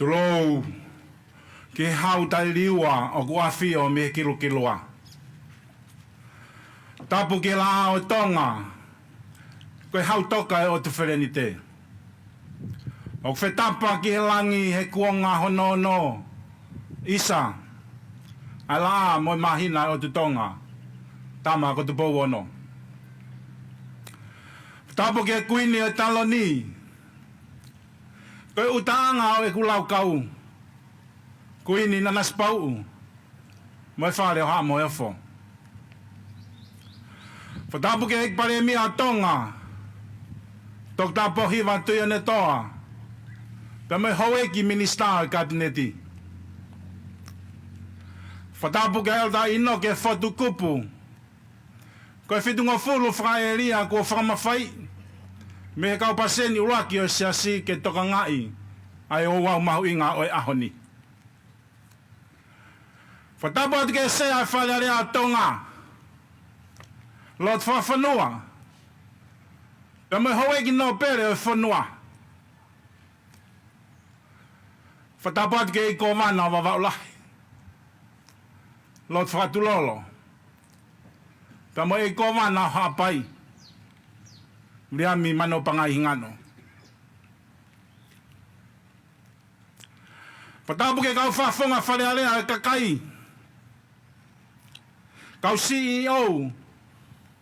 Tulou ke hau tai liua o ku Afifio me kilukiloa. Tapu ke la o Tonga, koe hau toka e o te wherenite. O whetapa ki he langi he kuonga honono, isa, a la mo mahina o te Tonga, Tama ko te pouono. Tapu ke Kuini o taloni, koe utaanga o e kulau kau, Kuini na naspau, mo e whare o haa mo e fo. Tapu ke hek pare mi a Tonga, tok tapo hiwa tuia ne toa, pe me hoe ki minister kabineti. Tapu ke elda ino ke fotu kupu, koe fitunga fulu whaeria ko whamawhai, me he kau paseni uraki o siasi ke toka ngai, ai o wau mahu inga o e ahoni. Tapu atu ke se ai whaleare a Tonga, Lord whawhanua, pe me hoe ki no pere o whanua. Tapu atu ke i ko wana o Vava'u lahi, Lord whatulolo, pe me i ko wana o hapai, Riami mano pangai hingano. Tapu ke kau whawhonga wharearea e kakai, kau CEO,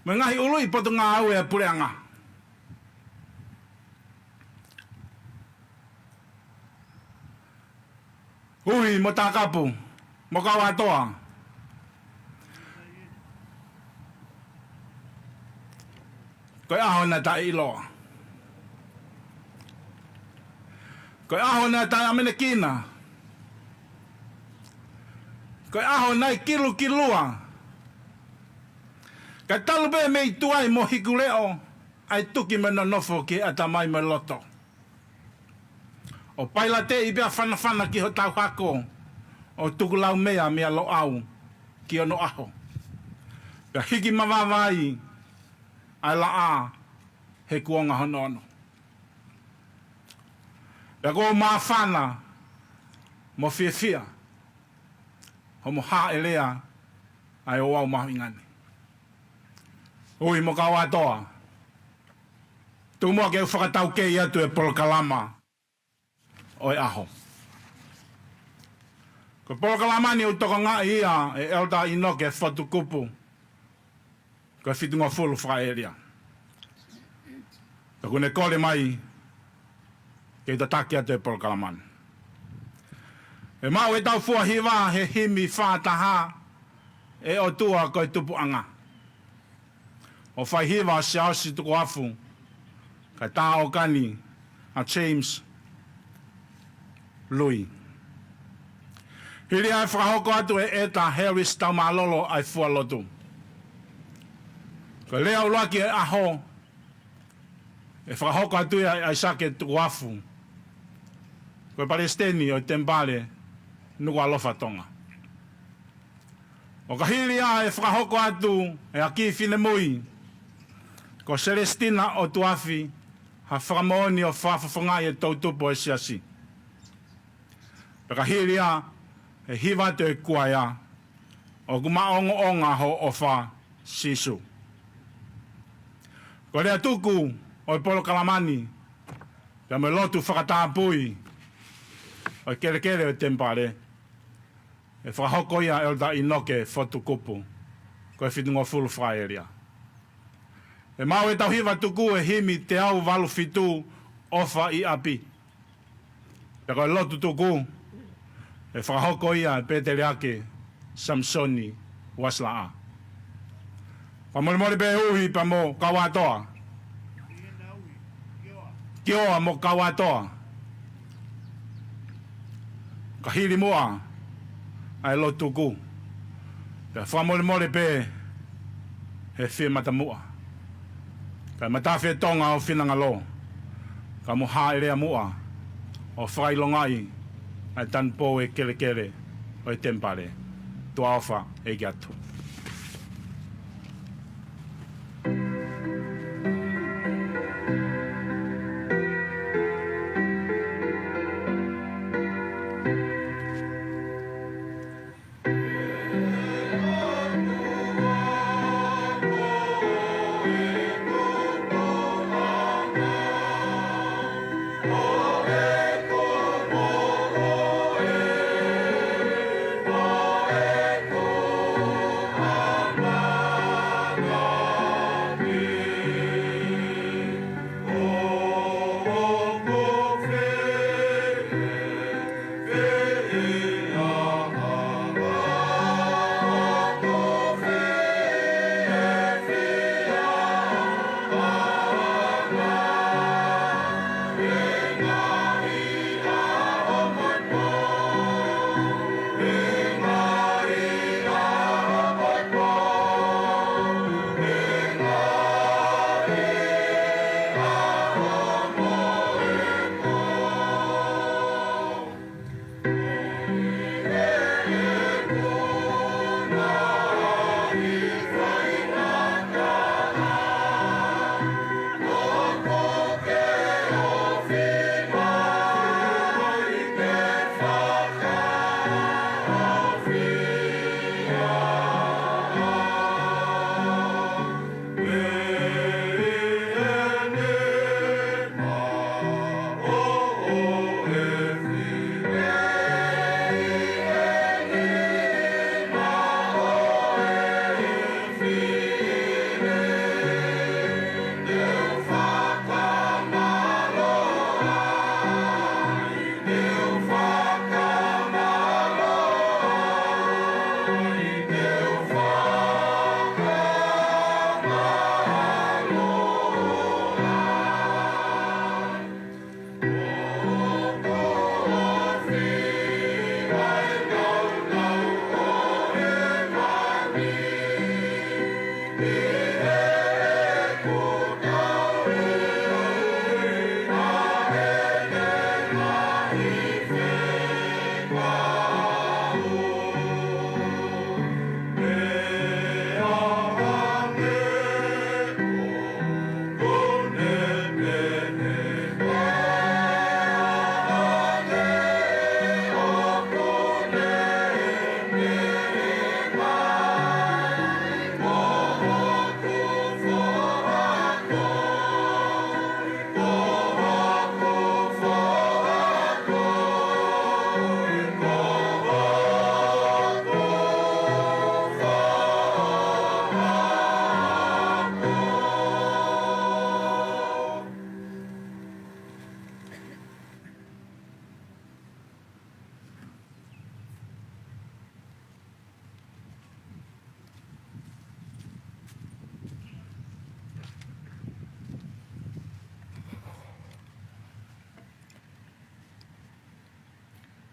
me ngahi ului poto ngā au e pureanga. Hui mo tā kapu, mo kau atoa. Koe aho na tā iloa. Koe aho na tā amene kina. Koe aho na i kilu kilua. Ka talu be mei tuai mo hiku leo, ai tuki me no nofo ki atamai me loto. O paila te i bea whanawhana ki ho tau hako, o tukulau mea mea lo au, ki ono aho. Pea hiki mawawai, ai la a, he kuonga honono. Pea ko mawhana, mo fia, ho mo ha elea, ai o au mahu ingani. Ui mo kau atoa. Tu mua ke whakatau kei atu e Polokalama o e aho. Ko Polokalama ni utoko ngā ia e elda inoke whatu kupu. Ko e whitunga fulu whaeria. Ko kune kore mai ke ta taki atu e Polokalama. E mau e tau fua hiwa he himi whātaha e o tua ko e tupu anga. O whai hiwa siasi tuku afu, kai tā o kani a James Lui. Hiri ai whakahoko atu e eta Harris Taumalolo ai fualotu. Ko lea ulaki e aho, e whakahoko atu e ai sake tuku afu. Ko e Palestini o Temipale nuku alofa Tonga. O ka hiri ai e whakahoko atu e a kifine mui, ko Celestina o tuafi, ha whakamooni o whawhawhangai e tautupo e siasi. Peka hiria, e hiwa te kuaia, o kumaongo onga ho o wha sisu. Ko rea tuku o Polokalamani, pia me lotu whakatāpui, o kere o Temipale, e whakahoko ia elda inoke fotu kupu, ko e whitungo fulu whaeria. E mau e tauhiwa tuku e himi te au walu fitu ofa i api. E koe lotu tuku e whakahoko ia e Peteri ake Samsoni waslaa. Pa mori pe uhi pa mo kawatoa. Kioa mo kawatoa. Ka hiri mua ai lotu tuku. Pe whamori pe he whimata mua. Ka matawhi Tonga o whinanga lo, ka mo haerea mua o whailongai ai tanupou e kere o e Temipale, tua awha e ki atu.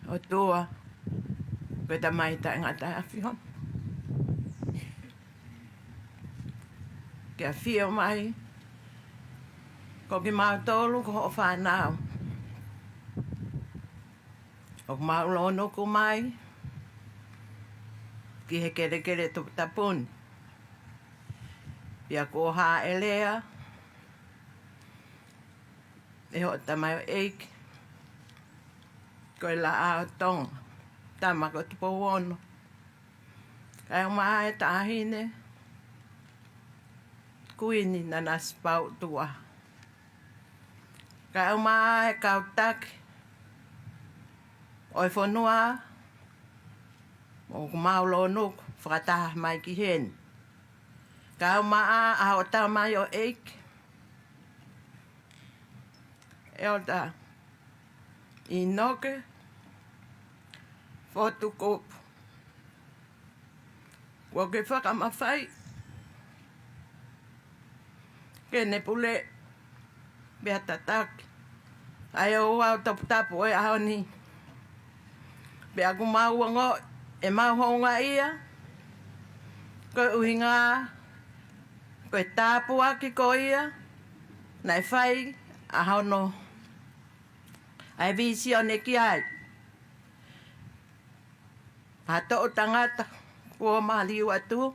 o tua. Koe ta mai ta ngata Afifio. Ke Afifio mai. Ko ki mātolu ko ho whanau. O maulono ko mai. Ki he kere kere tupu tapun. Pia ko ha elea. E ho tamai o eiki. Koe la a Tonga. Tama ko tupo wono. Kai o maa e tahine. Kuini na naspau tua. Kai o maa e kautaki. Oi whanua. O kumaulo nuku. Whakataha mai ki hen. Kai o maa a o tamai o eiki. E o ta. I noke. Fotu kopu. Kua ke whakamawhai. Ke ne pule. Bea tataki. Ai o au tapu tapu e aoni. Bea ku mauango. E mauhonga ia. Koe uhinga. Koe tapu aki ko ia. Nai whai. Ahono. Ai visi o neki ai. Hato o tangata. Kua mahali watu.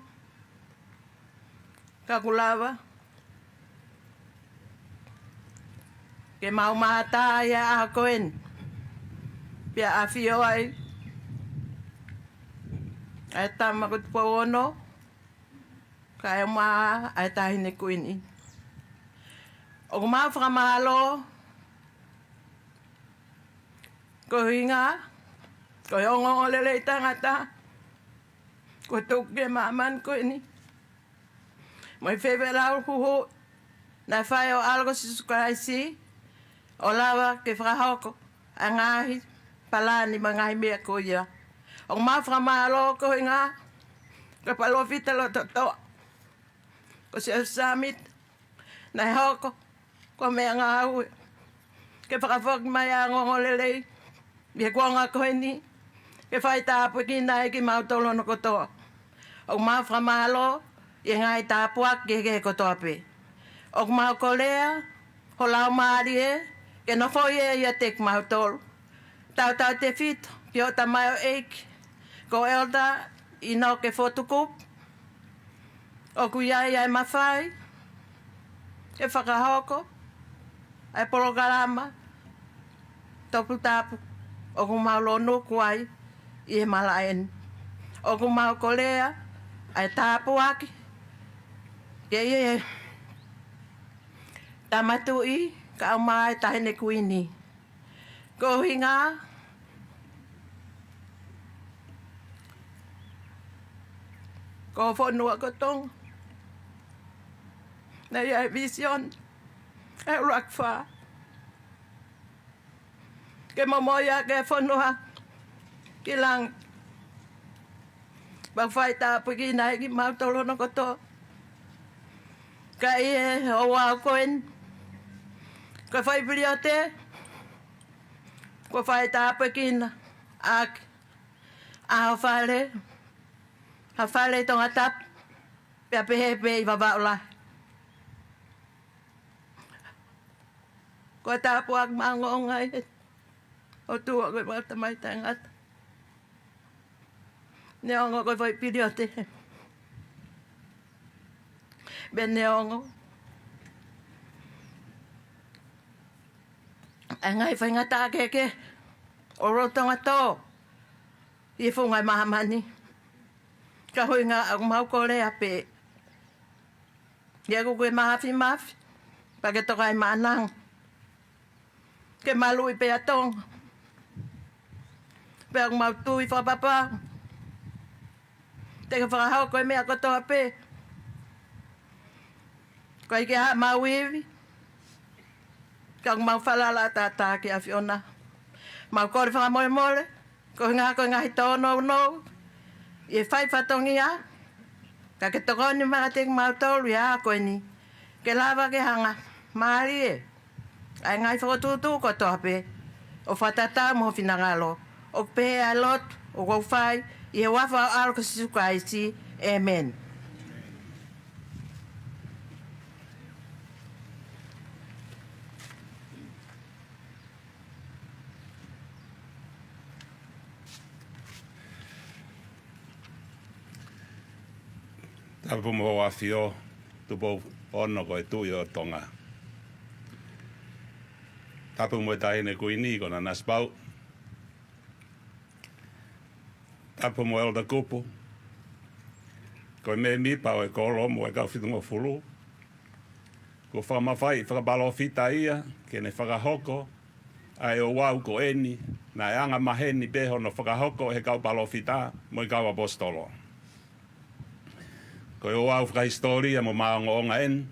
Kakulawa. Ke mau mahata ia a koen. Pia Afifio ai. Ai Tama ko tupo ono. Kai maa ai tahine Kuini. O kumau whakamahalo. Ko hinga. Ko ongo lele tangata. Ko tuke maman Kuini. Moi fevelau huhu. Na whai o algo sisukaisi. O lawa ke whakahoko. A ngahi. Palani ma ngahi mea ko ia. O kumau whakamahalo ko hinga. Ko palofita lo totoa. Ko se samit. Na hoko. Ko mea ngāhui. Ke whakawhok mai a ngongo lelei. Mie kuanga Kuini. Ke whai tāpu ki nai ki mautolo no kotoa. O mau whamalo. I ngai tāpua ki he kotoa pe. O mau kolea. Folau maari e. Ke no foi e ia tek mautolo. Tau te fito. Ki o tamai o eiki. Ko elda. I no ke fotukup. O kuiai ai mawhai. E whakahoko. Ai Polokalama. Topu tapu. O kumau lono kuai. I he malaen. O kumau kolea. Ai tapu aki. Ke ie. Tamatui. Ka au mai tahine Kuini. Ko hinga. Ko whanua ko Tonga. Nei ai vision. E rakwa. Ke mamoia ke whanua. Ki langa. Ba whai tāpu ki nai ki mautolo no koto. Ka ie o wau koen. Ko whai piri o te. Ko whai tāpu ki na. Ak. Aho whale. Ha whale tonga tap. Pea pehe pe i Vava'u la. Ko tāpu ak mangonga e. O tua koe wata mai tangata. Ne ongo koe whai piri o te. Ben ne ongo. E ngai whai ngata keke. O rotonga tō. I whungai mahamani. Ka hui ngā au mau kore a pe. Ia koe mahafi mafi. Pake toka i maanang. Ke malui pe a Tonga. Pe au mau tui whapapa. Te ka whakahau koe mea kotoa pe. Koe ke haa mau iwi. Ka au mau whalala tātā ki Afifio na. Mau kore whakamole mole. Koe ngā hitono no. I whai whatongi a. Ka ke tokoni maa te mau tolu a koe ni. Ke lawa ke hanga. Maari e. Ai ngai whakautuutu kotoa pe. O whatata mo whinangalo. o pe a lot o ko fai i wafa al ko sukaisi. Amen. Tapu mo Afifio tupo ono ko tu yo Tonga. Tapu mo taine Kuini ko na naspau. Tapu mo elda kupu. Ko me mi pa o kolo mo ka fitungo fulu. Ko fa mafai fa balo fita ia ke ne fa hoko ai o wau ko eni na anga maheni beho no fa hoko he ka balo fita mo ka apostolo. Ko o wau fa historia mo maonga en.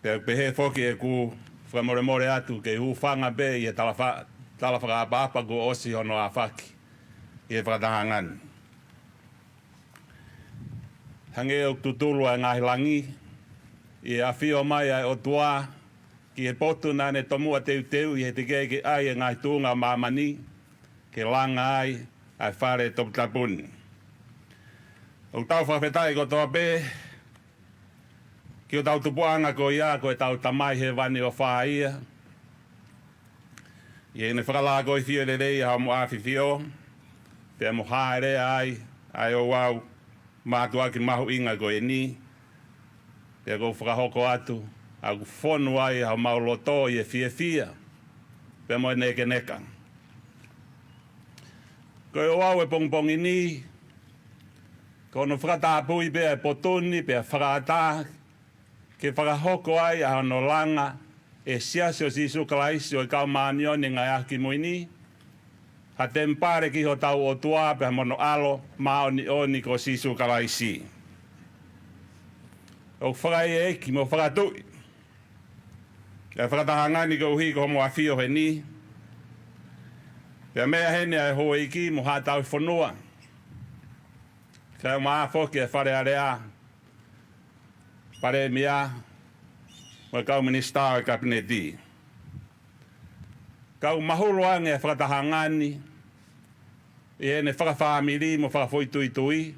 Pe he foki e ku fa more atu ke hu fanga be e talafa apa go osi ono afaki. E fa dangan. Hange o tutulu a ngahi langi, i Afifio mai ai o tua, ki e potu na ne tomua teu i he te ke ai e ngahi tūnga mamani, ke langa ai whare topu tapuni. O tau whawhetai ko toa pē, ki o tau tupuanga ko ia ko e tau tamai he wani o whaia. I e ne whakalā ko i fio le rei hao mo Afifio, pēr mo haere ai o wau, mātua ki mahu inga ko e ni. Pea ko whakahoko atu. A ku whonu ai hau mauloto i e fia. Pea mo e neka. Ko e o au e pongpongi ni. Ko no whakatāpui pea e potuni pea whakatā. Ke whakahoko ai a no langa. E siasi o sisu kalaisi o e kau maanioni ngai aki muini. Ha Temipale ki ho tau o tua pe mono alo maoni oni ko sisu kalaisi. O whakai e ki mo whakatui. E whakatahangani ko uhi ko mo Afifio he ni. Pea mea hene ai ho iki mo ha tau whanua. Kai o maa whoki e whare area. Pare mea. Mo kau minista o kabineti. Kau mahulu ange e whakatahangani. E ne whakawhamiri mo whakafoituitui.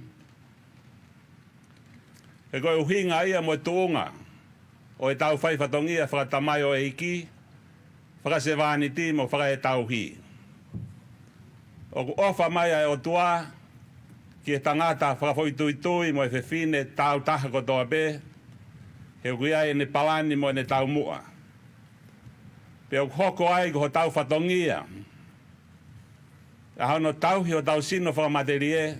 E koe uhinga ia mo e tuunga. O e tau whaifatongia whakatamai o eiki. Whakasevaniti mo whaka e tau hi. O ku ofa mai ai o tua. Ki e tangata whakafoituitui mo e whewhine tau taha ko toa pē. He kuia e ne palani mo e ne tau mua. Pe o hoko ai ko tau whatongia. A hono tau hi o tau sino whakamaterie.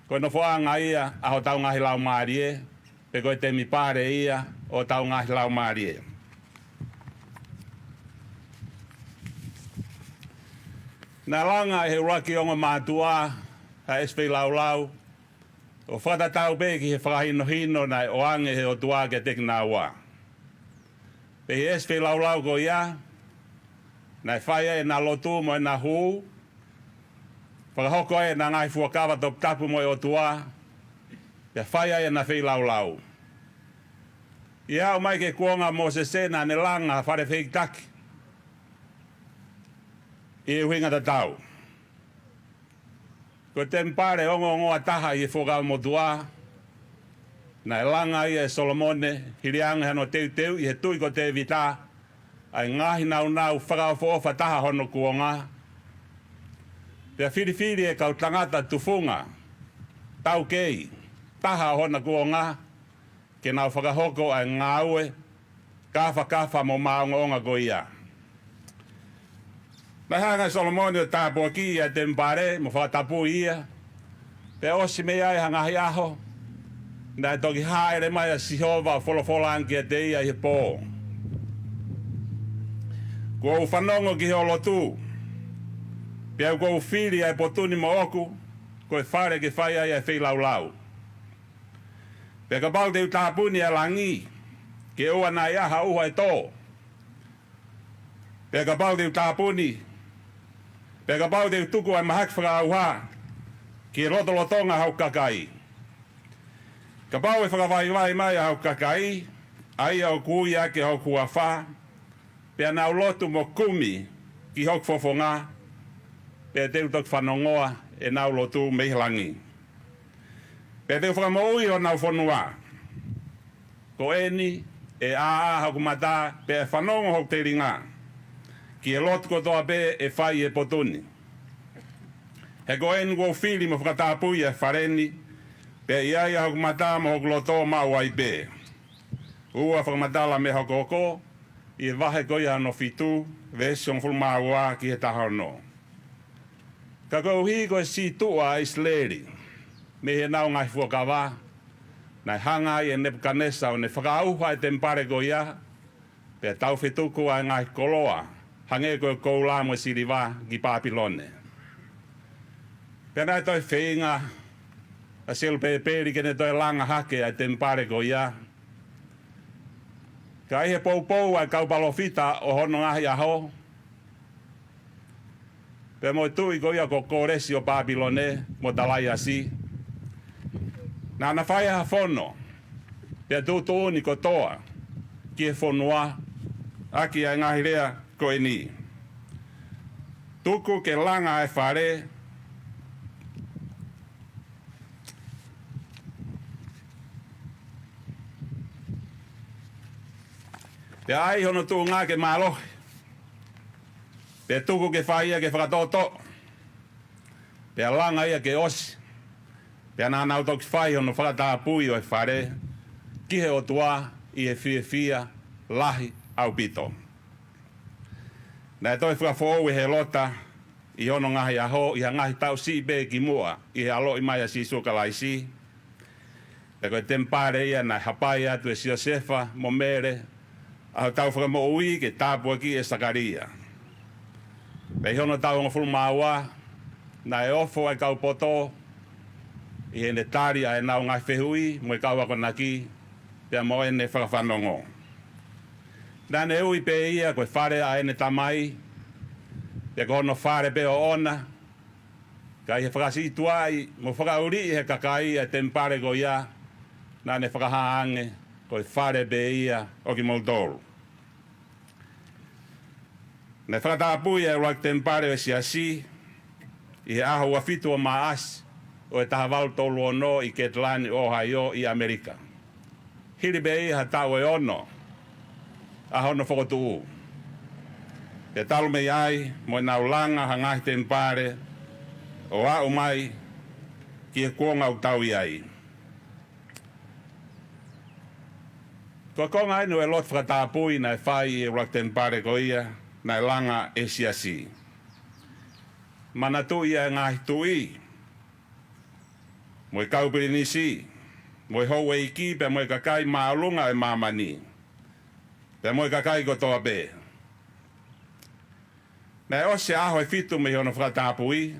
Ko no whaanga ia a ho tau ngahi lau maarie. Pe ko e Temipale ia o tau ngahi lau maarie. Na langa he uraki onga mātua ha eswei lau lau. O whakatatau peki he whakahino na o ange he o tua ke teki nā wā. Pe he eswei lau lau ko ia. Na e whaia e nā lotu mo e nā huu. Whakahoko e nā ngai fuakawa top tapu mo e o tua. Pea whaia e nā whei lau lau. I au mai ke kuonga mo se sena ne langa whare wheitaki. I uhinga ta tau. Ko Temipale ongo taha i e whokau mo tua. Na e langa i e Solomone, hirianga hano teu i he tui ko te vita. Ai ngahi nau faka'ofo'ofa taha hono kuonga. Pea whiriwhiri e kau tangata tufunga. Tau kei, taha hona kuonga. Ke nau whakahoko ai ngāue. Kafa mo maonga ko ia. Na hanga Solomone o tāpua ki ia Temipale mo whakatapu ia. Pea osi mea ai hangahi aho. Na toki haere mai a Sihova folofolangi a te ia i he pō. Ko u whanongo ki he olotu. Pea ko u whiri ai potuni mo oku. Ko e whare ke whai ai ai whei lau lau. Pea ka pau te utahapuni a langi. Ke ua nai aha uha e tō. Pea ka pau te utahapuni. Pea ka pau te utuku ai mahak whakauha. Ki rotolotonga hau kakai. Ka pau e whakawai mai hau kakai. Ai au kui ake hau kua wha. Pea nau lotu mo kumi ki hok fofonga. pe te utok whanongoa e nau lotu meilangi. Pe te whakamoui o nau whanua. Ko eni e a hakumata pe e whanongo hok te ringa. Ki e lotu ko toa pe e whai e potuni. He ko eni ko whiri mo whakatapui e whareni pe iai hakumata mo hok loto mau ai pe. Ua whakamatala me hokoko i e wahe ko ia no fitu vesiong fulmaua ki he tahono. Ka kou hi ko e si tua Isleri. Me he nau ngai fuakawa. Nai hanga i e Nebukanesa o ne whakaauha e Temipale ko ia. Pe tau whituku a ngai koloa. Hange ko e koula mo siriwa ki Papilone. Pe nai toi whinga. A sil peperi ke ne toi langa hake a Temipale ko ia. Ka ihe poupou ai kaupalofita o hono ngahi aho. Pe mo tui ko ia ko koresi o Papilone mo talai asi. Na na whai ha whono. Pe tutu uni ko toa. Ki e whonua. Aki ai ngahi rea ko e ni. Tuku ke langa e whare. Pe ai hono tu ngā ke mālohi. Pe tuku ke whaia ke whakatoto. Pe langa ia ke osi. Pe nā nau toki whai hono whakatapui o e whare. Kihe o tua i e fia lahi au pito. Nā toi whakafou i he lota i hono ngahi aho i ha ngahi tau si be ki mua i he alo i mai a si sukalaisi. Pe koe Temipale ia nai hapai atu e Siosefa mo mere. A tau whakamo ui ke tāpua ki e Sakaria. Pei hono tau ngā fulmaua, na e ofo ai kau poto, i he ne tari a e nau ngai whehui, mo e kau ako naki, pia mo e ne whakawhanongo. Nā ne ui pe ia koe whare a e ne tamai, pia ko hono whare pe o ona, ka i he whakasi tuai, mo whakauri i he kakai a Temipale ko ia, nā ne whakahaange, koe whare be ia o ki Moldolu. Ne whakatapui e uak Temipale o Siasi, i he aho wafitu o maas o e taha wautolu o no i Ketlani o Ohio i Amerika. Hiri be ia ha tau e ono, a hono Fakautuutu. Pe talu me ai, mo e nau langa ha ngahi Temipale, o a umai, ki e kuonga u tau i ai. Ko konga inu e lot whakatapui na e whai e uak Temipale ko ia, na e langa e Siasi. Mana tu ia e ngahi tui. Mo e kaupiri nisi. Mo e hou e iki pe mo e kakai maa olunga e maa mani. Pe mo e kakai ko toa be. Na e ose aho e fitu me hono whakatapui.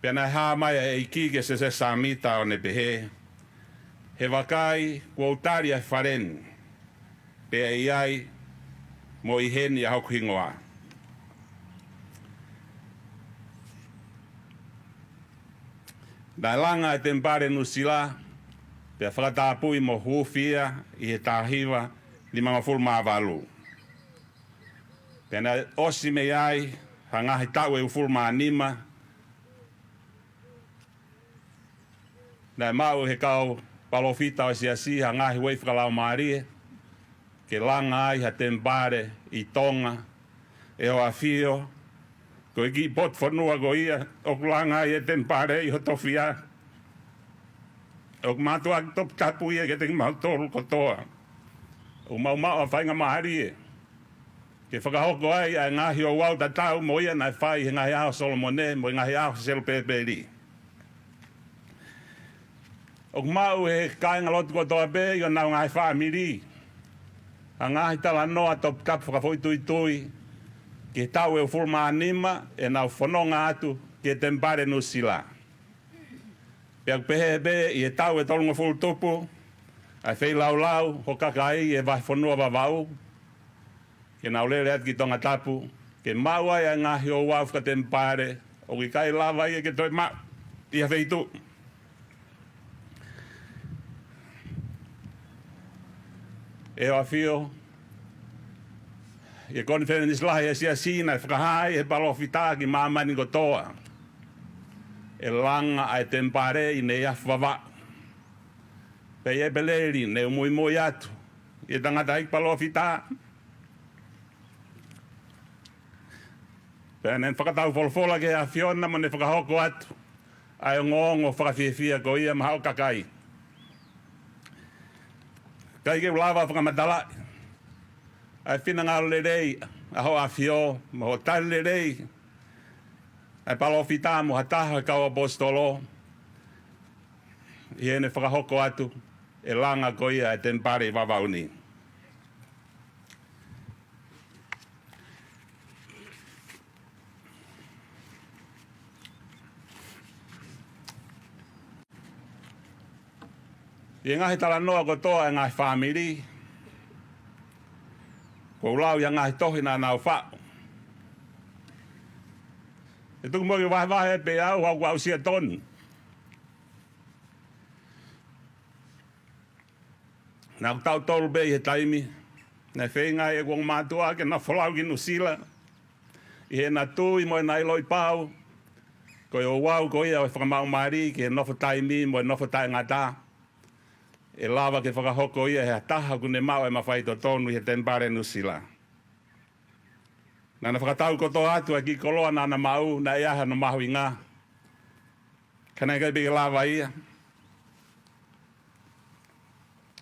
Pe na e haa mai e iki ke se samita o ne pehe. He wakai kua utari e wharen. Pe e iai mo i heni a hoku hingoa. Nai langa e Temipale nusila, pe whakatapui mo huwhia i he tāhiwa 50 Pe na osi me ai, hangahi tau e ufulma anima, nai mau he kau palofita o Siasi hangahi wei whakalau maarie, ke langa ai ha Temipale i Tonga, e o Afifio, ko i ki pot whanua ko ia, o langa ai e Temipale i hotofia. O matua ki top tapu ia ke te mau toru kotoa. O mau a whainga mahari e. Ke whakahoko ai a ngahi o wau tatau mo ia nai whai he ngahi aho Solomone, mo i ngahi aho selo peperi. O mau he kāinga lotu kotoa be, i o nau ngahi whaamiri. A ngahi tala noa top tapu whakafoi tui, ke tau e o fulma anima, e nau whanonga atu, ke Temipale nusila. Pea pehe be, i e tau e tolunga fulu tupu, ai whei lau, ho kaka e vai whanua Vava'u, ke nau lere atu ki tonga tapu, ke mau ai a ngahi o wau whaka Temipale, o ki kai lava i e ke toi mau, i a whei tu. E o Afifio, Ia konferenis lahi e Siasi na whakahai e palofita ki mamani ko toa. E langa ai Temipale i ne ia Vava'u. Pei e beleri ne umui moi atu. I tangata ik palofita. Pea nen whakatau folfola ke Afifio mo ne whakahoko atu. Ai o ngongo whakawhiawhia ko ia mahao kakai. Kai ke ulawa whakamadalai. Ai whina ngā lerei, aho Afifio, mo tali lerei. Ai palofita mo hataha kau apostolo. I ene whakahoko atu, e langa ko ia e Temipale i Vava'u ni. I ngahi tala noa ko toa e ngahi whamiri. Ko ulau ia ngahi tohina nau whao. E tuku moki wahe pe au hau sia tonu. Nau tau tolu bei he taimi. Nei whenga e kong mātua ke na folau ki nusila. I he na tui mo e na iloi pau. Ko i o wau ko ia o whakamau maari ki he nofo taimi mo e nofo tai ngata. E lava ke whakahoko ia he taha kune mau e mawhaito tonu i he Temipale nusila. Nana whakatau koto atu a ki koloa nana mau na e aha no mahu i ngā. Kanai kai piki lava ia.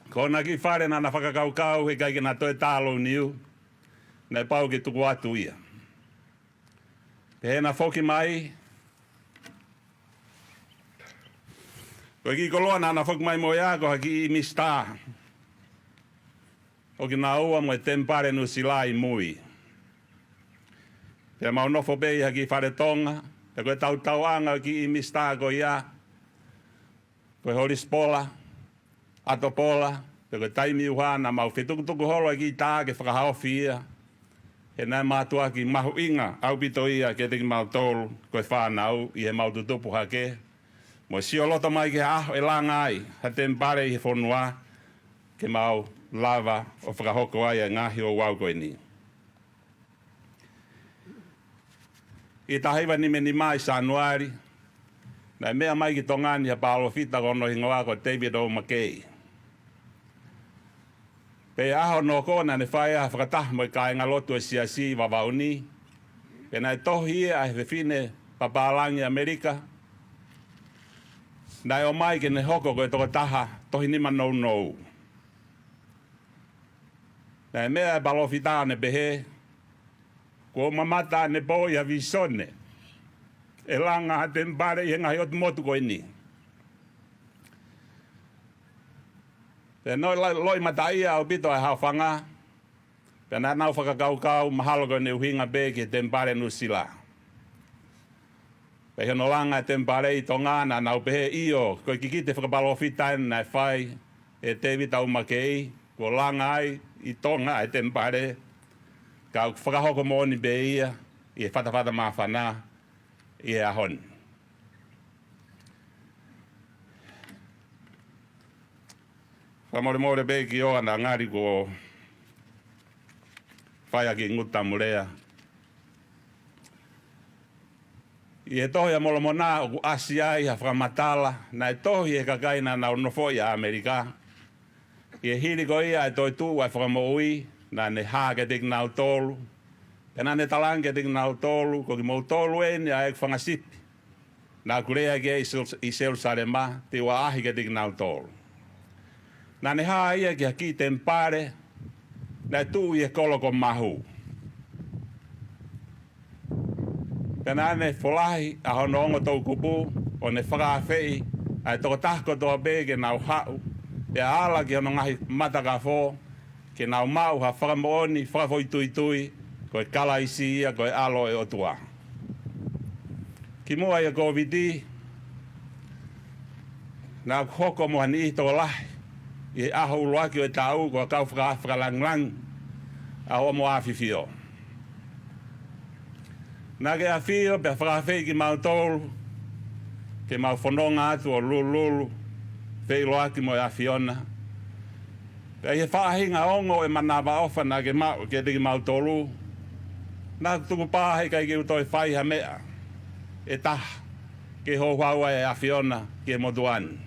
Ko na ki whare nana whakakaukau he kai ki na toe tālo niu. Na e pau ki tuku atu ia. Pe he na whoki mai. Ko ki koloa nana whoki mai mo ia ko haki i mista. O ki na ua mo e Temipale nusila i mui. Pea mau nofo bei haki whare Tonga. Pe koe tau anga ki i mista ko ia. Koe hori spola. Ato pola. Pe koe taimi uhana mau whitukutuku holo ki tā ke whakahaofi ia. He nai mātua ki mahu inga. Au pito ia ke teki mau tolu. Koe whanau i he mau tutupu hake. Mo si o loto mai ke aho e langa ai. Ha Temipale i he whonua. Ke mau lava o whakahoko ai a ngahi o wau koe ni. I tahiwa ni meni mai sa anuari. Nai mea mai ki tongani ha palofita kono hingoa ko David o Makei. Pe aho no kona ne whae a whakatah mo i kāinga lotu e Siasi Vava'u ni. Pe nai tohi e a he whine papalangi Amerika. Nai o mai ke ne hoko koe toko taha tohi nima nou nou. Nai mea e palofita ne behe. Ko mamata ne boi a visone. E langa ha Temipale i ngahi otu motu koe ni. Pe noi loi mataia au pito ai hau whanga. Pe nā nau whakakaukau mahalo koe ne uhinga be ki Temipale nusila. Pe hono langa Temipale i Tonga na nau pehe io. Koe kikite whakapalofita nai whai e David o Makei. Ko langa ai i Tonga e Temipale. Kau whakahoko mōni be ia, i e whatawhata mā whanā, i e ahon. Whamore be ki o ana ngari ko whaia ki nguta mulea. I e tohi a molomona o ku Asia i ha whakamatala, na e tohi e kakaina na unofo i a Amerika. I e hiri ko ia e toi tū ai whakamoui, na ne hā ke teki nau tolu. Pena ne talang ke teki nau tolu, ko ki mou tolu e ni a ek whangasipi. Nā kurea ke i Jerusalema, te ua ahi ke teki nau tolu. Nā ne hā ia ki haki Temipale, na tū i e koloko mahu. Pena ne folahi a hono ongo tau kupu, o ne whakaawhei, a toko tahko toa bege nau hau, e ala ki hono ngahi mataka fō, ke nau mau ha whakamooni, whakafoitui, koe kala isi ia, koe alo e otua. Ki mua ia COVID, nā hoko moha ni i tō lahi, i aho uruaki o e tāu, koe kau whakalanglang, a o mo Afifio. Nā ke Afifio, pia whakawhei ki mau tōru, ke mau whanonga atu o lulu, whei loaki mo e Afiona. Pea he whaahinga ongo e mana Vava'u na ke mau tolu, Nā tuku pāhei kai ki utoi whai ha mea. E taha. Ke ho Vava'u e Afiona ke moduani.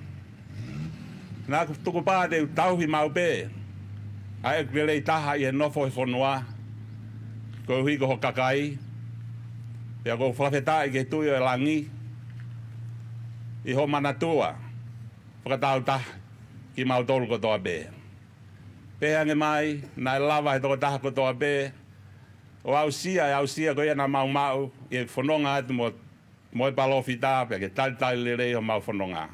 Nā tuku pāte u tauhi mau pē. Ai e kwelei taha i e nofo e whonua. Ko hui ko ho kakai. Pea ko whawhetai ke tui o e langi. I ho manatua. Whakatau taha ki mau tolu ko toa pē. Pehange mai, nai lava he toko taha ko toa pē. O au sia ko ia na mau i e whanonga atu mo e palofi tā, pia ke tali le rei o mau whanonga.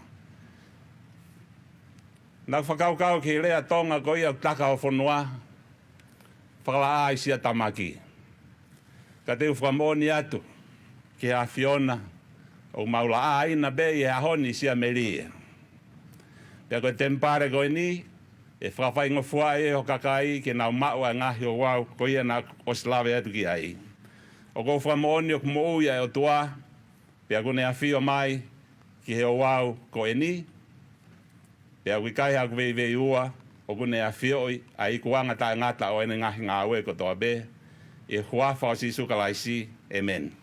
Nā whakaukau ki rea Tonga ko ia taka o whanua, whakala ai sia tamaki. Ka te whakamoni atu, ki Afiona, o maula a ina be i ahoni sia meria. Pia ko Temipale Kuini, e whakawhaingo fuae o kakai ke nau maua ngahi o wau ko ia na oslawe atu ki ai. O ko whakamoni o kumo uia e o tua, pia kune Afifio mai ki he o wau ko eni. Pia wikai haku vei ua, o kune Afifio a i kuanga tae ngata o ene ngahi ngā ue ko toa be. E huafa o si sukalaisi. Amen.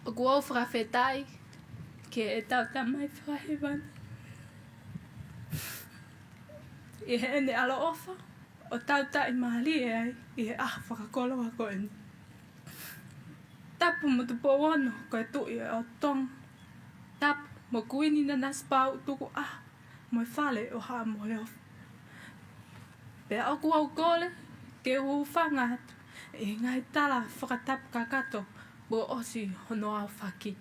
O kua whakawhetai, ke e tau tamai whahewana. I he ene alo ofa, o tau tai mahali e ai, i he aha whakakolo a koeni. Tapu mo tu powono, ko e tui e o Tonga. Tapu mo Kuini na naspau tuku aha, mo e whale o haa mo e ofa. Pea o kua ukole, ke uu whangatu, i ngai tala whakatapu kakato, bo osi hono au whaki.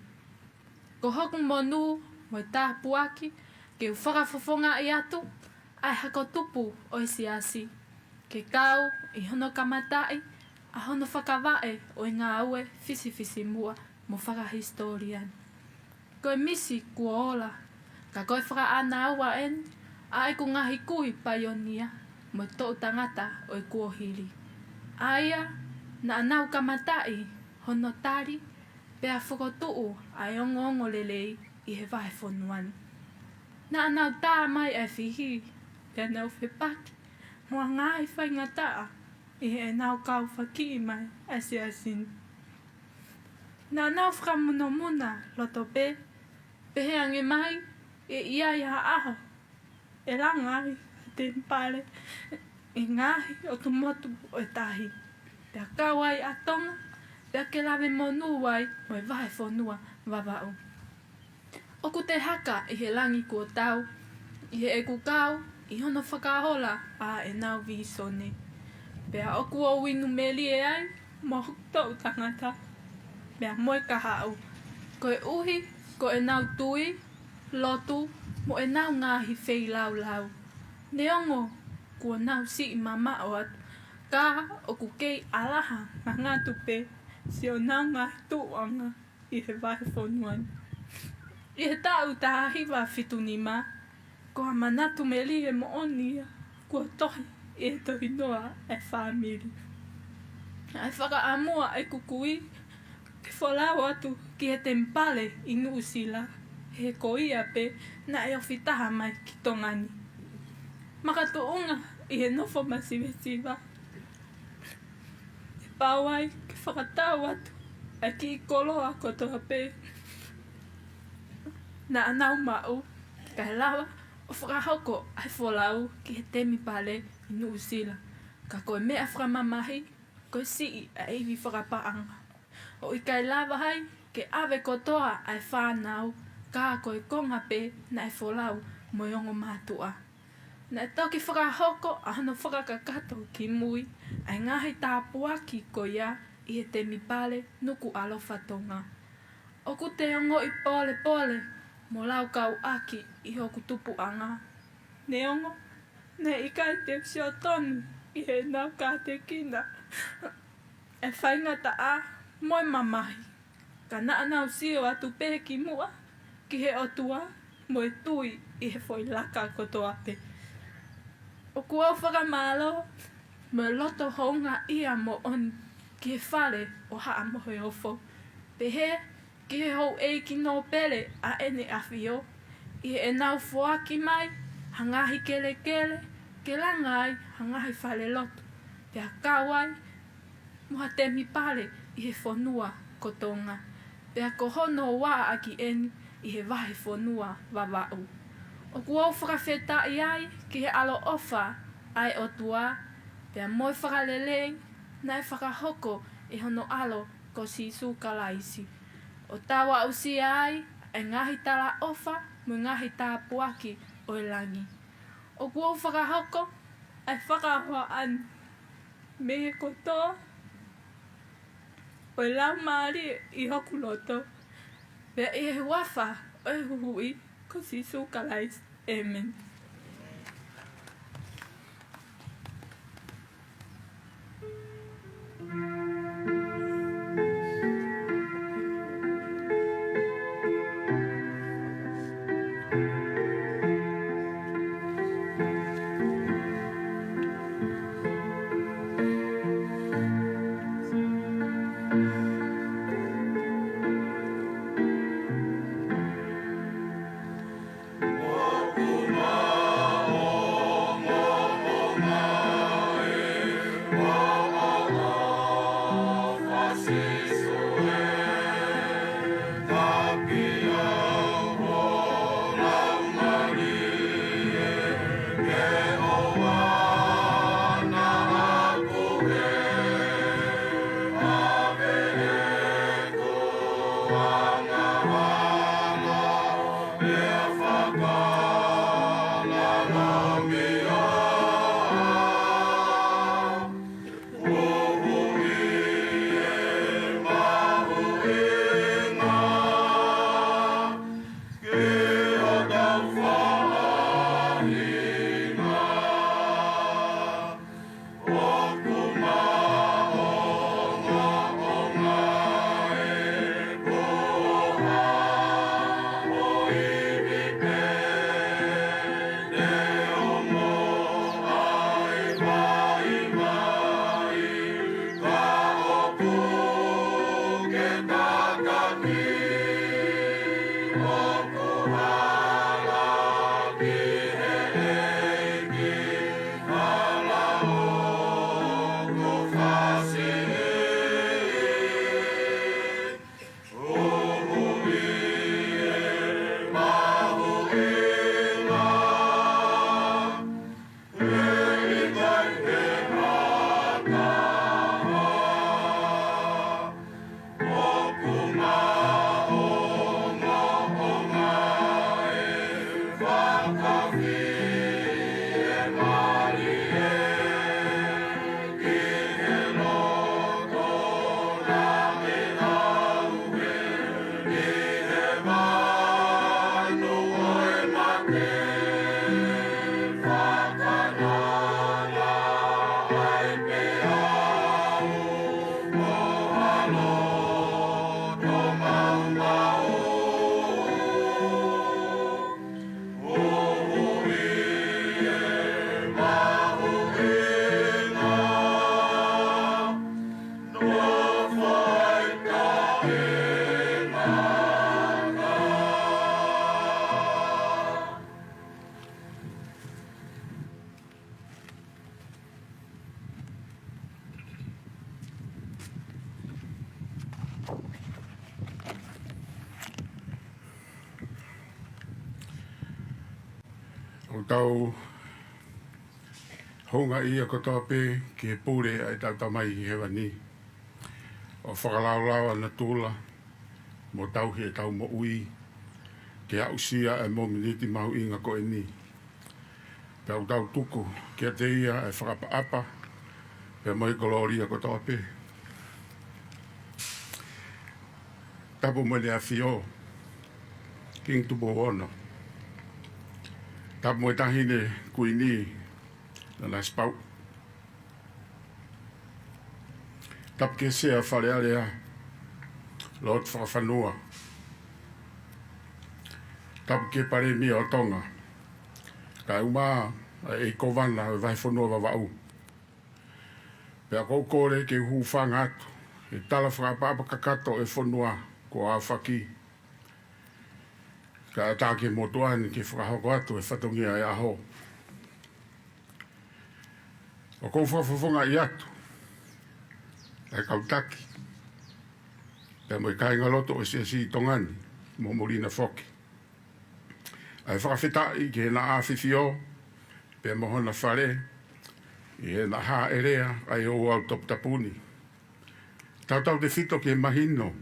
Ko hoku monu mo e tāpu aki, ke u whakafofonga i atu, ai hako tupu o i siasi. Ke kau i hono kamatai, a hono whakawae o i ngā ue fisi mua mo whakahistorian. Ko e misi kua ola, ka koe whaka ana aua en, a e ku ngahi kui paionia, mo tō tangata o i kua hiri. Aia, na anau kamatai, hono tari, pea Fakautuutu ai ongo lelei i he wahe whonuani. Na anau tā mai e whihi, pea nau whepaki, mua ngai whainga taa, i he nau kau whaki mai e siasini. Na anau whakamunomuna loto pe, pehe ange mai, e ia i ha aho, e langa ai, Temipale, i ngahi o tumotu o e tahi. Pea kawai a Tonga, pea ke lawe monu wai mo e wahe whonua Vava'u. Oku te haka i he langi kua tau, i he eku kau, i hono whakahola a e nau visone. Pea oku o winu meli e ai, mo tau tangata. Pea moe kahau, ko e uhi, ko e nau tui, lotu, mo e nau ngahi whei lau. Neongo, kua nau si mama o atu, ka oku kei alaha ma ngatu pe, si o nau ngahi tuanga i he wahe whonuani. I he tau taha hiwa fitunima, ko ha manatu meli e mo onia, kua tohi i he tohi noa e whamiri. Ai whakaamua e kukui, ke folau atu ki he Temipale i Nuusila, he ko ia pe na e ofitaha mai ki tongani. Makatuunga i he nofo masiwesiwa. E pawai ke whakatau atu, e ki i koloa kotoa pe. Na anau mau, ka he lawa o whakahoko ai folau ki he Temipale i Nuusila. Ka koe mea whakamamahi, koe sii a iwi whakapaanga. O i kai lawa hai, ke awe kotoa ai whanau, ka koe konga pe na e folau mo yongo mātua. Na e toki whakahoko a hano whakakakato ki mui, ai ngahi tāpuaki ko ia i he Temipale nuku alofa Tonga. Oku te ongo i pole, mo lau kau aki i hoku tupu anga. Ne ongo, ne i kai te psio tonu i he nau ka te kina. E whaingata a, moi mamahi, ka na anau sio atu pehe ki mua, ki he otua, mo e tui i he foi laka kotoa pe. O kua whakamalo, mo loto honga ia mo on, ki he whale o haa mohe ofo. Pehe, ki he hou ki no pele a ene Afifio. I he nau fuaki mai, hangahi kele kele, ke langa ai, hangahi whale loto. Pea kawai, moha Temipale i he whanua ko Tonga. Pea ko hono wā aki eni i he wahi whanua Vava'u. O kuau whakawhetai ai ki he alo ofa ai o tua. Pea moi whakaleleng, nai whakahoko i hono alo ko sisu kalaisi. O tawa usia ai, e ngahi tala ofa, mo ngahi tā puaki o langi. O kuau whakahoko, ai whakahoa an. Me he kotoa, o lau maari i hoku loto. Pea i he wafa o e huhui ko sisu kalaisi. Amen. O tau honga ia ko tope ki he pūre ai tau tamai i he wani. O whakalaulau ana tūla, mo tau he tau mo ui, ke au sia e mo miniti mahu inga ko e ni. Pea o tau tuku, ke te ia e whakapaapa, pea mo i koloria ko tope. Tapu mo le Afifio, King tupo ono. Tapu mo i tahine Kuini, na la spau. Tapu ke sea whare alea, lot whakawhanua. Tapu ke pare mia o Tonga. Ka uma e kovana e vai whanua Vava'u. Pea kou kore ke hu whanga atu. E tala whakapapa kakato e whanua ko a whaki. Ka atake motuani ki whakahoko atu e whatongia e aho. O kou whawhawhunga i atu. E kautaki. Pea mo i kainga loto o Siasi Tongani. Mo morina whoki. Ai whakawhitai ki he na Afifio. Pea mo hona whare. I he na ha erea ai o au top tapuni. Tau te whito ki he mahino.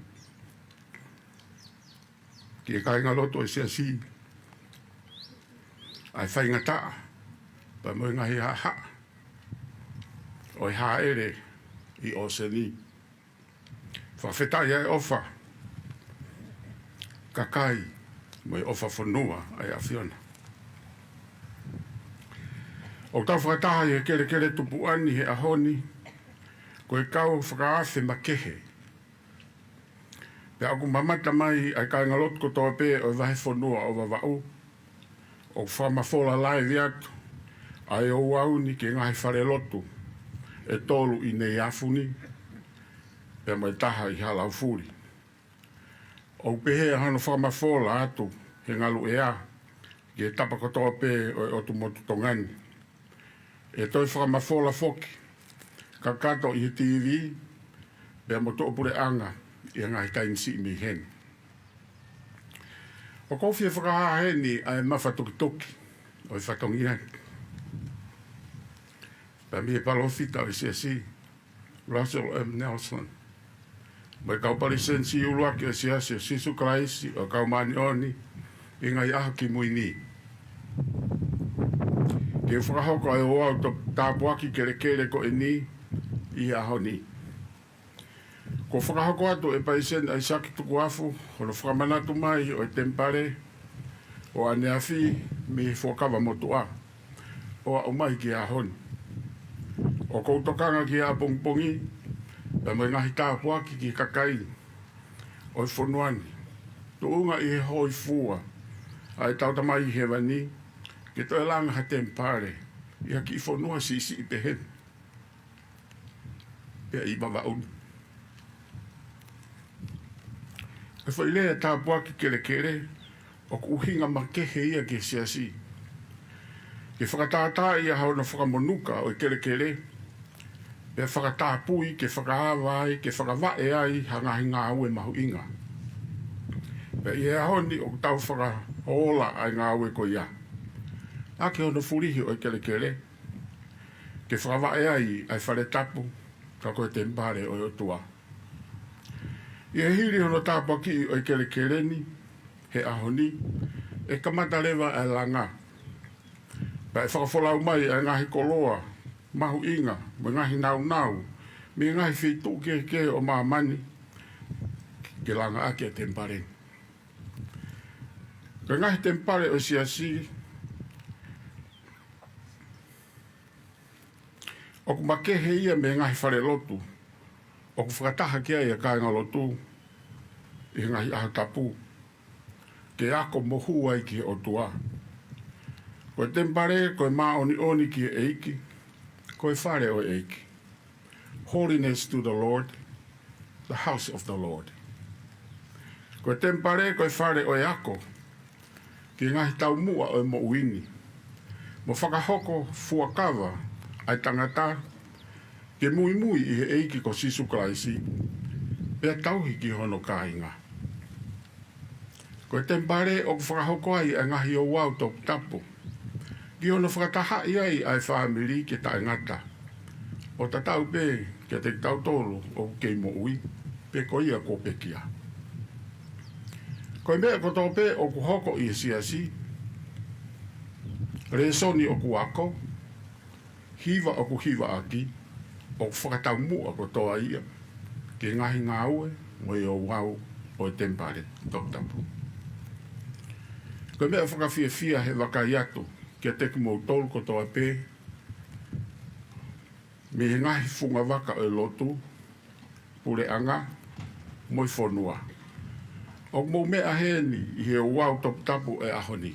Ki e kainga loto e Siasi. Ai whainga taa. Pa mo ngahi ha ha. O i ha ere i o seni. Whawhetai ai ofa. Kakai. Mo i ofa whanua ai awhiona. O tau whakataha i he kere tupuani he ahoni. Ko e kau whakaafe makehe. Pe aku mamata mai ai kainga loto ko toa pe o vahe whanua o Vava'u. O whamafola lai viatu. Ai o wauni ke ngahi whare lotu. E tolu i nei afuni. Pe mai taha i halau furi. O pehe hano whamafola atu. He ngalu ea. Ke tapa kotoa pe o otu motu tongani. E toi whamafola foki. Ka kato i TV. Pe motu opure anga. I ngahi tainsi mi hen. O kofi e whakaha heni ai mawhatuki. O i whatongi heni. Pe mi e palofita o Siasi. Russell M. Nelson. Mai kau palisensi uluaki o Siasi o Sisu Kraisi o kau mani oni. I ngai aha ki Kuini. Ke whakahoko ai o au tāpuaki kere ko e ni. I ahoni. Ko whakahoko atu e paisen ai saki tuku afu. Hono whakamanatu mai o Temipale. O ane afi mi whakawa motua. O a umai ki ahoni. O koutokanga ki a pongpongi, e mai ngahi tāpuaki ki kakai, o i whonuani. Tuunga i he hoi fua, ai tautamai i he wani, ke toi langa ha Temipale, i haki i whonua sisi i te hen. Pea i Vava'u. E whailea tāpuaki kere, o kuhinga makehe ia ke Siasi. Ke whakatātā ia hao na whakamonuka o i kere, pe whakatāpui, ke whakahawai, ke whakawae ai, hangahi ngā ue mahu inga. Pe i ea honi o tau whakahola ai ngā ue ko ia. Ake hono furihi o i kere, ke whakawae ai, ai whare tapu, ka koe Temipale o i otua. I e hiri hono tāpaki o i kere ni, he ahoni, e kamata lewa e langa. Pe whakafolau mai ai ngahi koloa, mahu inga, me ngahi nau, me ngahi whitu ke o mamani, ke langa ake a Temipale. Ka ngahi Temipale o Siasi, o ku makehe ia me ngahi whare lotu, o ku whakataha kia ia kāinga lotu, i ngahi aha tapu, ke ako mohu ai ki o tua. Koe Temipale, koe maa oni ki e eiki, koe whare o eiki. Holiness to the Lord, the house of the Lord. Koe Temipale, koe whare o e ako, ki ngahi tau mua o e mo uini. Mo whakahoko fuakawa ai tangata, ke mui i he eiki ko Sisu Kraisi, pea tauhi ki hono kāinga. Koe Temipale, o ku whakahoko ai a ngahi o wau tau tapu, ki hono whakataha ai ai whaamiri ke tae ngata. O tatau pe ke te tau tolu o kei mo ui, pe ko ia ko pekia. Koe mea ko tō pe o ku hoko i Siasi, resoni o ku ako, hiva o ku hiva aki, o ku whakatau mua ko toa ia, ke ngahi ngā ue, mo i o wau o e Temipale, tōk tapu. Koe mea whakawhia he wakai atu, kia teku mou tolu ko toa pē, me he ngahi whunga waka o lotu, pure anga, moi whonua. O mou mea heni i he wau top tapu e ahoni.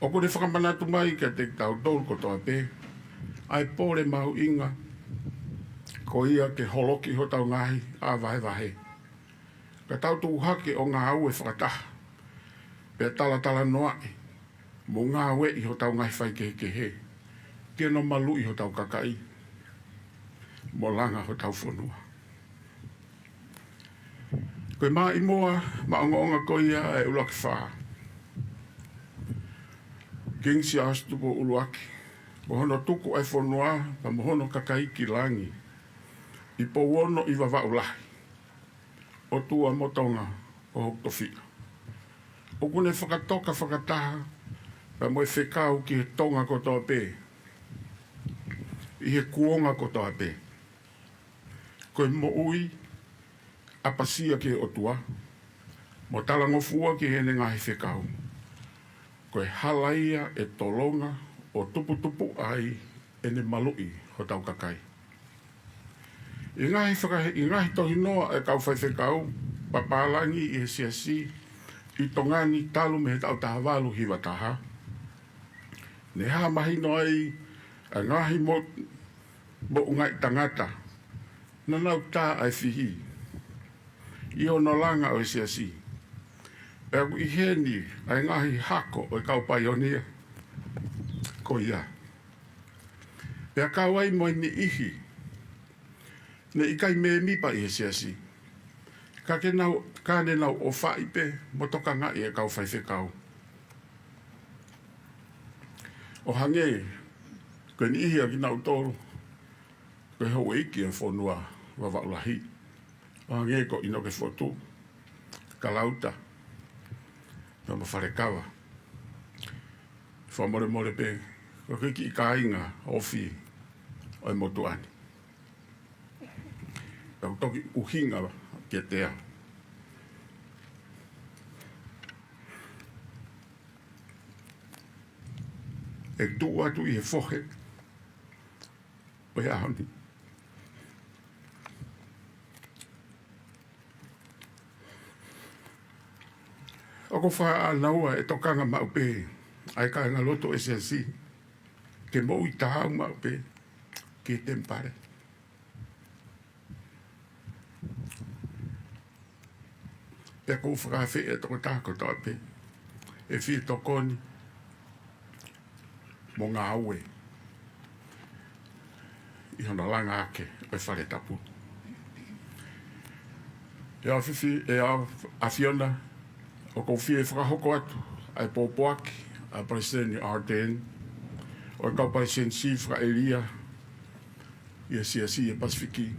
O kone whakamanatu mai kia te tau tolu ko toa pē, ai pōre mahu inga, Ko ia ke holoki ho tau ngahi a vahe. Ka tau tu hake o ngā au e whakataha. Pea tala noa e. Mo ngā we i ho tau ngahi whai ke he. Kia no malu i ho tau kakai. Mo langa ho tau whanua. Koe mā i moa, maonga ko ia e ulaki whaa. Kingsi astupo uluaki. Mohono tuku ai whanua, pa mohono kakai ki langi. I po wono i Vava'u lahi. O tua motonga o hoktowhia. O kune whakatoka whakataha, pa moe whekau ki he tonga ko toa pē. I he kuonga ko toa pē. Koe mo ui, apasia ki o tua. Mo talangofua ki hene ngahi whekau. Koe halaia e tolonga o tupu ai ene malui ho tau kakai. I ngahi tohi noa e kau whai whekau, papalangi i he siasi, i tongani talu me he tau tahawalu hiwa taha. Ne ha mahi noai a ngahi mo ngai tangata, na nau tā ai whihi. I o no langa o siasi. E aku i heni ai ngahi hako o kau paionia. Ko ia. Pea kau ai moi ni ihi. Ne ikai me mipa i he siasi. Ka ne nau o whaipe mo toka ngai e kau whai whekau. O hange, koe ni ihi a ki nau tolu. Koe hau eiki e whonua Vava'u lahi. O hange ko ino ke whotu. Kalauta. No ma wharekawa. Whamore pe. Ko kiki i ka inga ofi o e motu ani. Kau toki uhinga ke tea. E tu atu i he whohe. O he ahoni. Oko wha a naua e tokanga mau pe. Ai ka ngā loto e siasi. Ke mo i tahau mau pe. Ke Temipale. Pea kou whakawhi e toko tāko toa pe. E whi tokoni. Mo ngā aue. I hona langa ake o e whare tapu. E Afiona. O kou whi e whakahoko atu. Ai pōpoaki. A Presidenti Arden. O e kau Presidenti Whakaelia. I e Siasi e Pasifiki.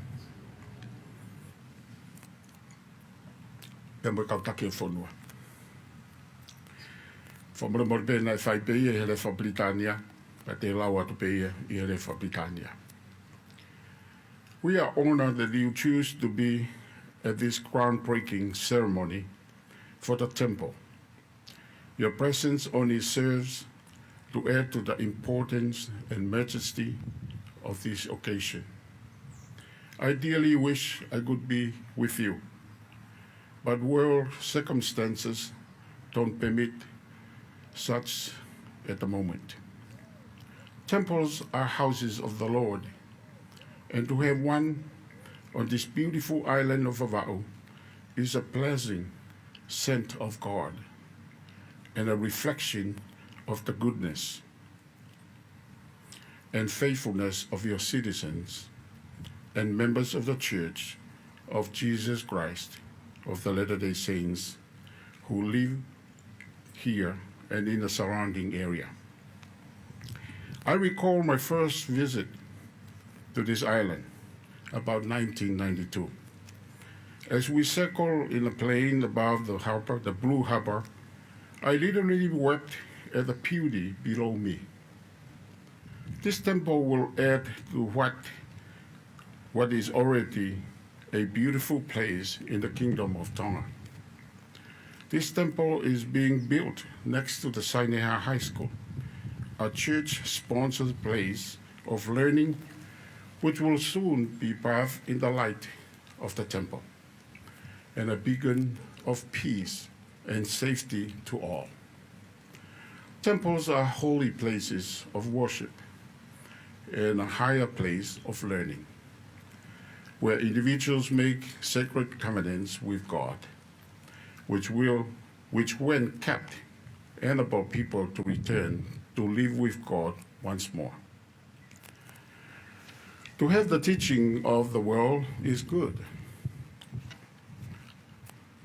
Pea mo kau take o whanua. Whamura pēnā e whai peia i hele Whabritania, pa te lau atu peia i hele Whabritania. We are honored that you choose to be at this groundbreaking ceremony for the temple. Your presence only serves to add to the importance and majesty of this occasion. I dearly wish I could be with you, but world circumstances don't permit such at the moment. Temples are houses of the Lord, and to have one on this beautiful island of Vava'u is a blessing sent of God and a reflection of the goodness and faithfulness of your citizens and members of the Church of Jesus Christ of the Latter-day Saints who live here and in the surrounding area. I recall my first visit to this island about 1992. As we circled in a plane above the harbor, the blue harbor, I literally wept at the beauty below me. This temple will add to what is already a beautiful place in the kingdom of Tonga. This temple is being built next to the Saineha High School, a church-sponsored place of learning which will soon be bathed in the light of the temple and a beacon of peace and safety to all. Temples are holy places of worship and a higher place of learning. where individuals make sacred covenants with God, which when kept, enable people to return to live with God once more. To have the teaching of the world is good.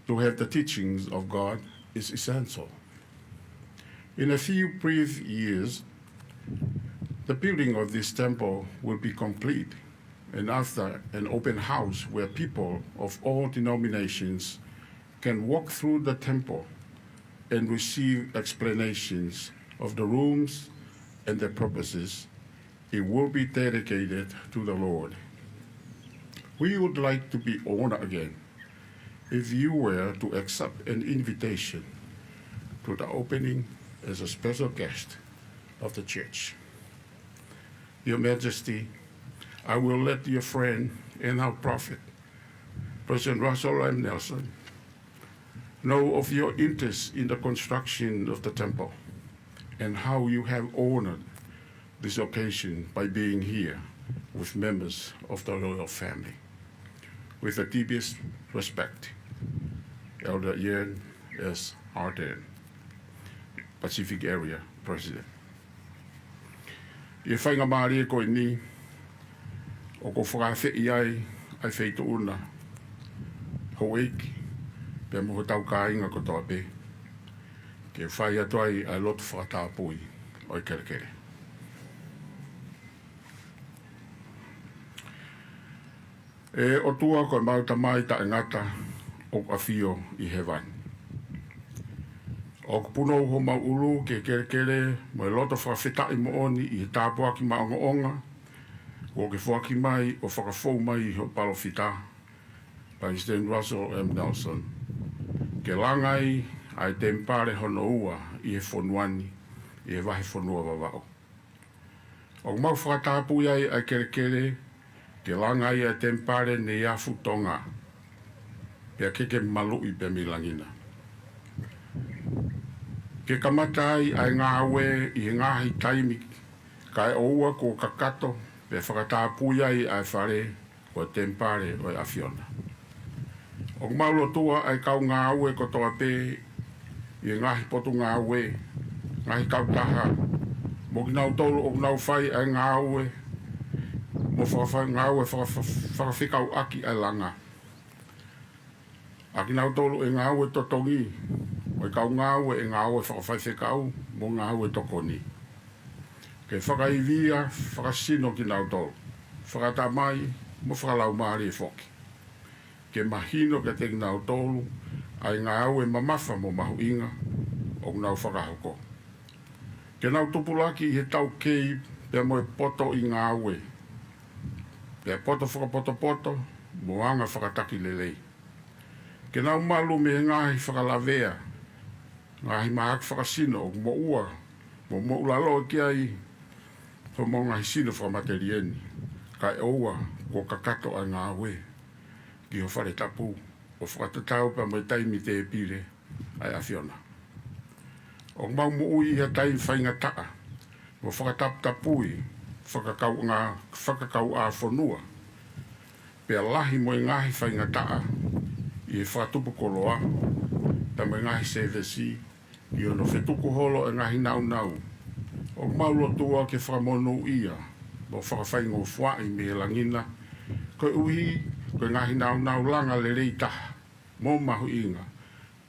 To have the teachings of God is essential. In a few brief years, the building of this temple will be complete, and after an open house where people of all denominations can walk through the temple and receive explanations of the rooms and their purposes, it will be dedicated to the Lord. We would like to be honored again if you were to accept an invitation to the opening as a special guest of the church. Your Majesty, I will let your friend and our prophet, President Russell M. Nelson, know of your interest in the construction of the temple and how you have honored this occasion by being here with members of the royal family. With the deepest respect, Elder Ian S. Harden, Pacific Area President. I whainga maari e Kuini, o ko whakawhi ai whaituuna, ho eiki, pia mo tau ka inga ko toa pe, ke whai atu ai a lotu whakatapui o i kerekere. E o tua koe mauta mai ta ngata o Afifio i Hewani. O puno ho maulu ke kerekere mo e loto whakawhitai mo oni i tāpua ki maonga o ke whaki mai o whakafou mai ho palofita President Russell M. Nelson. Ke langai ai Temipale hono ua i he whonuani i he wahi whonua Vava'u. O mau whakatapu iai ai kerekere ke langai ai Temipale ne iafu Tonga pia keke malui pe milangina. Ke kamatai ai ngāwe i ngāhi taimi kai oua ko kakato pe whakatapu iai ai whare ko Temipale o Afiona. O maulo tua ai kau ngāwe ko toa pe i ngahi potu ngāwe, ngahi kautaha, mo ki nau tolu o nau whai ai ngāwe, mo whakawhai ngāwe whakawhikau aki ai langa. Aki nau tolu e ngāwe totongi, o i kau ngāwe e ngāwe whakawhaiwhikau, mo ngāwe tokoni. Ke whakaivia, whakasino ki nau tolu, whakatamai, mo whakalau maari e whoki. Ke mahino ke te nau tolu, ai ngāwe mamafa mo mahu inga, o nau whakahoko. Ke nau tupulaki i he tau kei, pia mo e poto i ngāwe. Pia poto whakapoto, mo anga whakataki lelei. Ke nau malu me ngahi whakalavea, ngahi mahak whakasino o mo ua, mo ulalo ki ai, ho mo ngahi sino whakamaterieni, kai oua ko kakato ai ngāwe, ki ho whare tapu, o whakatatau pa mai taimi te pire ai Afiona. O mau mo ui ia taimi whainga taa, o whakataputapui, whakakau a whanua, pia lahi mo i ngahi whainga taa, i e whatupu koloa, ta mai ngahi sevesi, i ono whetuku holo e ngahi nau nau. O maulo tua ke whakamonu ia, mo whakawhaingo whai me langina, koe uhi, koe ngahi nau langa le reitaha, mo mahu inga,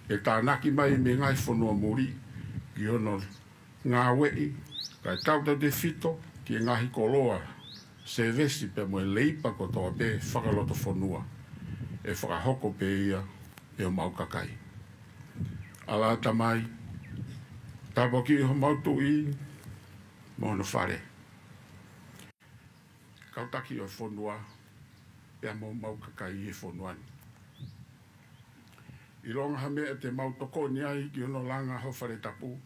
e tānaki mai me ngai whanua muri, ki ono ngā wei, kai tauta de fito, ki ngahi koloa, se vesi pe mo e leipa ko toa pe whakaloto whanua, e whakahoko pe ia, e o mau kakai. Ala tamai, tāpo ki ho mautu i, mo no whare. Kautaki o whanua, pia mo mau kakai e whanuani. I ronga hame e te mau toko ni ai ki ono langa ho whare tapu.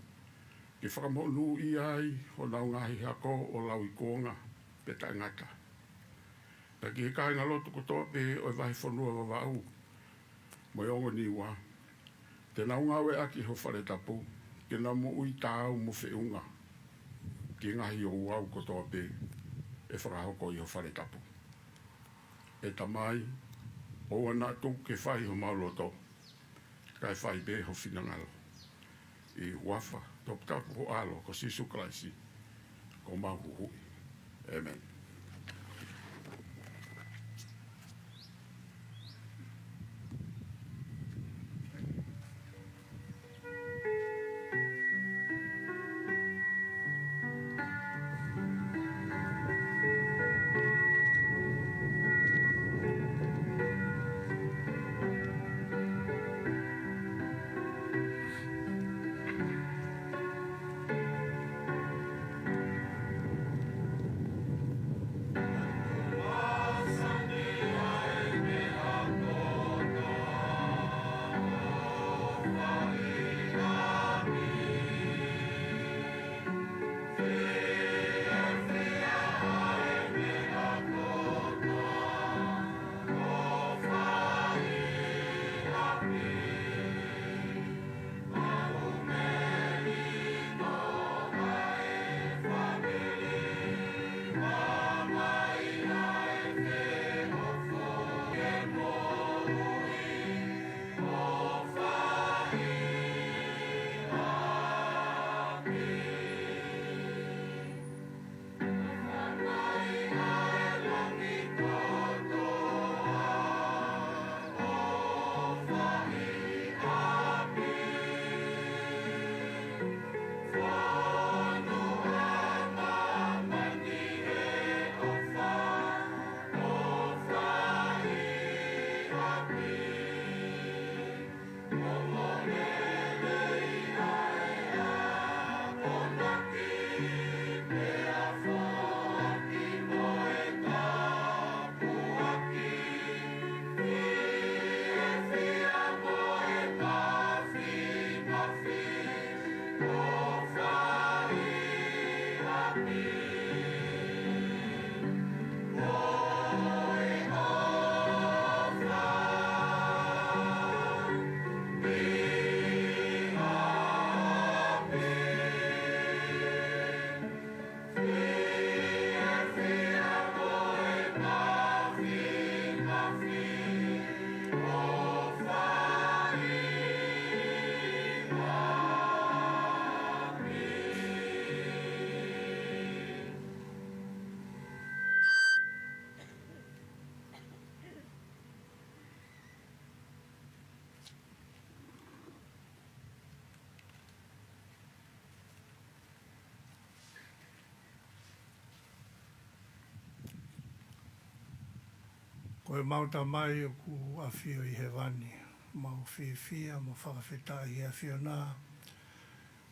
Ki whakamonu i ai o nau ngahi hako o lau i konga pe ta ngata. Ta ki he kainga lotu kotoa pe o i wahi whanua Vava'u. Mo i ongo ni wa. Te nau ngawe aki ho whare tapu. Ke nau mo ui tāu mo whiunga. Ki ngahi o uau kotoa pe e whakahoko i ho whare tapu. e tamai, o ana tō ke whai ho mauloto, kai whai be ho whinangalo. I wafa, tōp tapu ho alo, ko sisu klaisi, ko mahu hui. Amen. Koe mauta mai o ku Afifio I he wani. Mau whiwhia, mau whakawhetai I Afifio nā.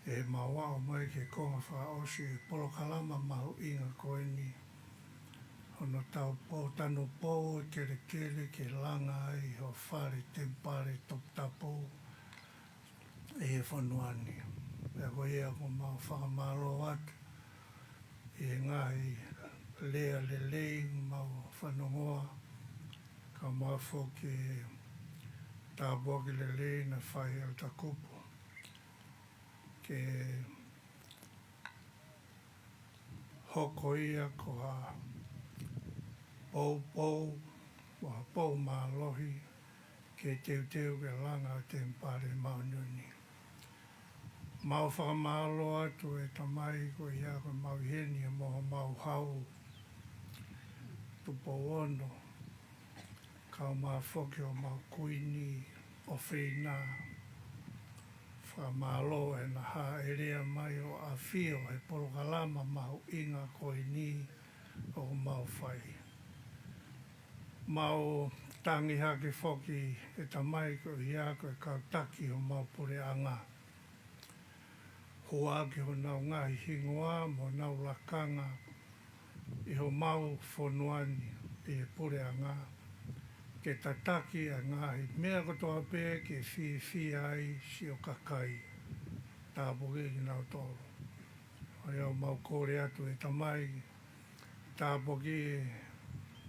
E mau wao mai ke konga whakaosi Polokalama mau inga Kuini. Hono tau pō tanupou kele ke langa I ho whare Temipale tapou. E he whanuani. Pea koe ea ko mau whakamaro atu. E ngai lea lelei mau whanongoa. Ka mafo ke tāboa ki lelei na whai au takupu. Ke hoko ia ko ha pou, wa pou mālohi ke teu ke langa o Temipale maununi. Mau whakamalo atu e tamai ko ia ko mau heni e moho mau hau tupo ono. Kau mā whoki o mā Kuini o whina whamalo e na hā e rea mai o Afifio he Polokalama mau inga Kuini o mau whai. Mau tangi hake whoki e tamai ko ia ko e kautaki o mau pureanga. Hoa ki ho nau ngahi hingoa mo nau lakanga I ho mau whonuani I he pureanga. Ke tataki a ngahi mea kotoa pē ke whiwhia ai si o kakai. Tāpoke ki nau tōro. Hoi au mau kore atu e tamai. Tāpoke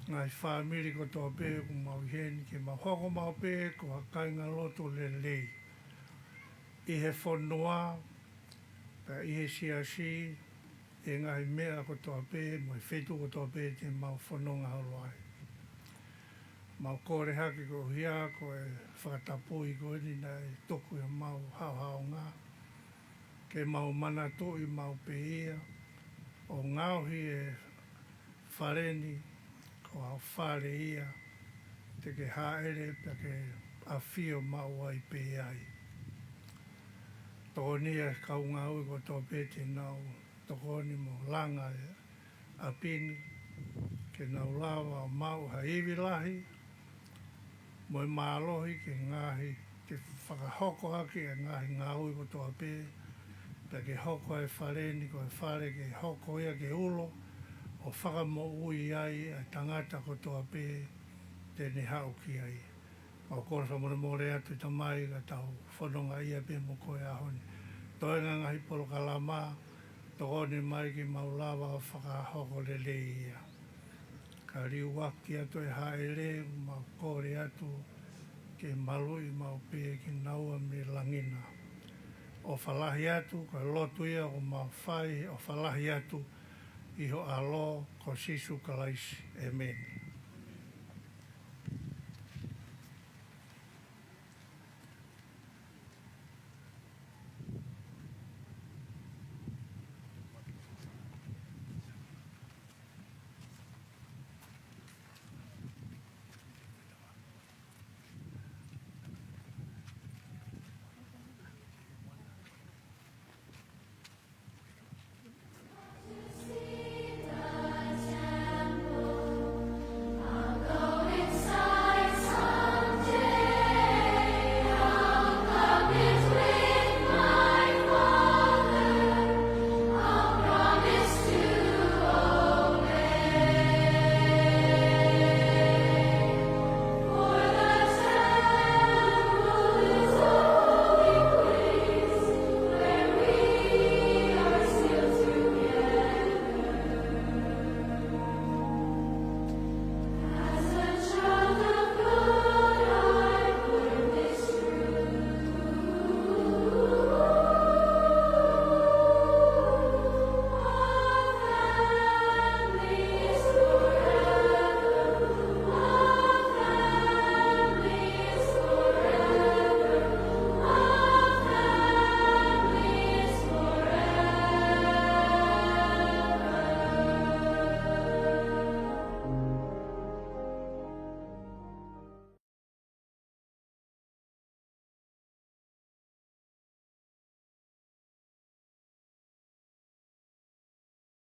ngai whāmiri kotoa pē ku mau heni ke mau hoko mau pē ko hakai ngā loto lelei. I he whonua, pēr I he siasi, e ngai mea kotoa pē, mo e whetu kotoa pē te mau whanonga haloai. mau kore haki ko hia ko e whakatapui ko ni na e toku e mau hao ngā. Ke mau mana tui mau peia, o ngauhi e whareni ko hao whare ia, te ke haere pe ke Afifio mau ai pe ai. Toko nia kau ngau ko tō pete nau, toko ni mo langa e apini, ke nau lawa o mau ha iwi lahi, mo e mālohi ke ngahi, ke whakahoko haki e ngahi ngāui ko tō pe, pe ke hoko e whareni ko e whare ke hoko ia ke ulo, o whakamo ui ai a tangata ko tō pe, tēne hau ki ai. O kora whamore more atu ta mai ka tau whanonga ia pe mo koe ahoni. Toenga ngahi Polokalama, tokone mai ki maulawa o whakahoko lele ia. Ka riu waki atu e haere, mau kore atu ke malui mau pe ki naua me langina. O whalahi atu, ko lotu ia o mau whai, o whalahi atu, iho alo ko sisu kalaisi. Amen.